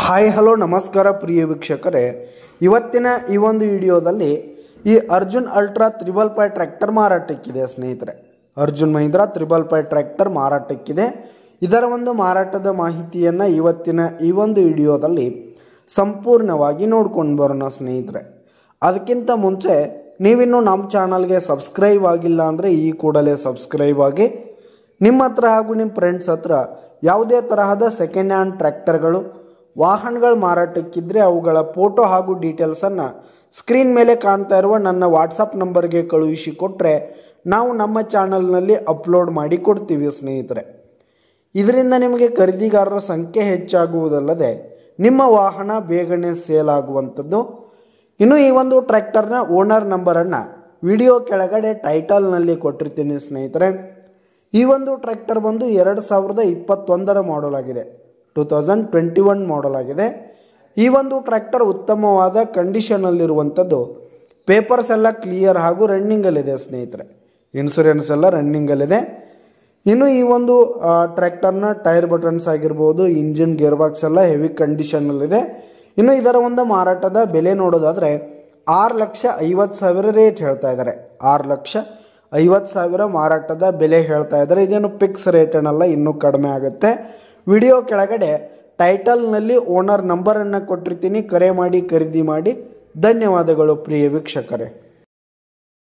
Hi hello ನಮಸ್ಕಾರ ಪ್ರಿಯ ವೀಕ್ಷಕರೇ, ಇವತ್ತಿನ ಈ ಒಂದು ವಿಡಿಯೋದಲ್ಲಿ ಈ ಅರ್ಜುನ್ ಅಲ್ಟ್ರಾ 555 ಟ್ರ್ಯಾಕ್ಟರ್ ಮಾರಾಟಕ್ಕಿದೆ ಸ್ನೇಹಿತರೆ. ಅರ್ಜುನ್ ಮಹೀಂದ್ರಾ 555 ಟ್ರ್ಯಾಕ್ಟರ್ ಮಾರಾಟಕ್ಕಿದೆ. ಇದರ ಒಂದು ಮಾರಾಟದ ಮಾಹಿತಿಯನ್ನು ಇವತ್ತಿನ ಈ ಒಂದು ವಿಡಿಯೋದಲ್ಲಿ ಸಂಪೂರ್ಣವಾಗಿ ನೋಡ್ಕೊಂಡು ಬರೋಣ ಸ್ನೇಹಿತರೆ. ಅದಕ್ಕಿಂತ ಮುಂಚೆ ನೀವಿನ್ನೂ ನಮ್ಮ ಚಾನಲ್ಗೆ ಸಬ್ಸ್ಕ್ರೈಬ್ ಆಗಿಲ್ಲ ಅಂದರೆ ಈ ಕೂಡಲೇ ಸಬ್ಸ್ಕ್ರೈಬ್ ಆಗಿ. ನಿಮ್ಮ ಹತ್ರ ಹಾಗೂ ನಿಮ್ಮ ಫ್ರೆಂಡ್ಸ್ ಹತ್ರ ಯಾವುದೇ ತರಹದ ಸೆಕೆಂಡ್ ಹ್ಯಾಂಡ್ ಟ್ರ್ಯಾಕ್ಟರ್ಗಳು ವಾಹನಗಳು ಮಾರಾಟಕ್ಕಿದ್ರೆ ಅವುಗಳ ಫೋಟೋ ಹಾಗೂ ಡೀಟೇಲ್ಸನ್ನು ಸ್ಕ್ರೀನ್ ಮೇಲೆ ಕಾಣ್ತಾ ಇರುವ ನನ್ನ ವಾಟ್ಸಪ್ ನಂಬರ್ಗೆ ಕಳುಹಿಸಿ ಕೊಟ್ಟರೆ ನಾವು ನಮ್ಮ ಚಾನಲ್ನಲ್ಲಿ ಅಪ್ಲೋಡ್ ಮಾಡಿ ಕೊಡ್ತೀವಿ ಸ್ನೇಹಿತರೆ. ಇದರಿಂದ ನಿಮಗೆ ಖರೀದಿಗಾರರ ಸಂಖ್ಯೆ ಹೆಚ್ಚಾಗುವುದಲ್ಲದೆ ನಿಮ್ಮ ವಾಹನ ಬೇಗನೆ ಸೇಲ್ ಆಗುವಂಥದ್ದು. ಇನ್ನು ಈ ಒಂದು ಟ್ರ್ಯಾಕ್ಟರ್ನ ಓನರ್ ನಂಬರನ್ನು ವಿಡಿಯೋ ಕೆಳಗಡೆ ಟೈಟಲ್ನಲ್ಲಿ ಕೊಟ್ಟಿರ್ತೀನಿ ಸ್ನೇಹಿತರೆ. ಈ ಒಂದು ಟ್ರ್ಯಾಕ್ಟರ್ ಬಂದು 2021 ಮಾಡಲ್ ಆಗಿದೆ, 2021 ಮಾಡಲ್ ಆಗಿದೆ. ಈ ಒಂದು ಟ್ರ್ಯಾಕ್ಟರ್ ಉತ್ತಮವಾದ ಕಂಡೀಷನಲ್ಲಿರುವಂಥದ್ದು. ಪೇಪರ್ಸ್ ಎಲ್ಲ ಕ್ಲಿಯರ್ ಹಾಗೂ ರನ್ನಿಂಗಲ್ಲಿದೆ ಸ್ನೇಹಿತರೆ. ಇನ್ಶೂರೆನ್ಸ್ ಎಲ್ಲ ರನ್ನಿಂಗಲ್ಲಿದೆ. ಇನ್ನು ಈ ಒಂದು ಟ್ರ್ಯಾಕ್ಟರ್ನ ಟೈರ್ ಬಟನ್ಸ್ ಆಗಿರ್ಬೋದು, ಇಂಜಿನ್ ಗೇರ್ ಬಾಕ್ಸ್ ಎಲ್ಲ ಹೆವಿ ಕಂಡೀಷನಲ್ಲಿದೆ. ಇನ್ನು ಇದರ ಒಂದು ಮಾರಾಟದ ಬೆಲೆ ನೋಡೋದಾದರೆ 6,50,000 ರೇಟ್ ಹೇಳ್ತಾ ಇದ್ದಾರೆ. 6,50,000 ಮಾರಾಟದ ಬೆಲೆ ಹೇಳ್ತಾ ಇದ್ದಾರೆ. ಇದೇನು ಫಿಕ್ಸ್ ರೇಟ್ ಏನಲ್ಲ, ಇನ್ನೂ ಕಡಿಮೆ ಆಗುತ್ತೆ. ವಿಡಿಯೋ ಕೆಳಗಡೆ ಟೈಟಲ್ನಲ್ಲಿ ಓನರ್ ನಂಬರನ್ನು ಕೊಟ್ಟಿರ್ತೀನಿ. ಕರೆ ಮಾಡಿ ಖರೀದಿ ಮಾಡಿ. ಧನ್ಯವಾದಗಳು ಪ್ರಿಯ ವೀಕ್ಷಕರೇ.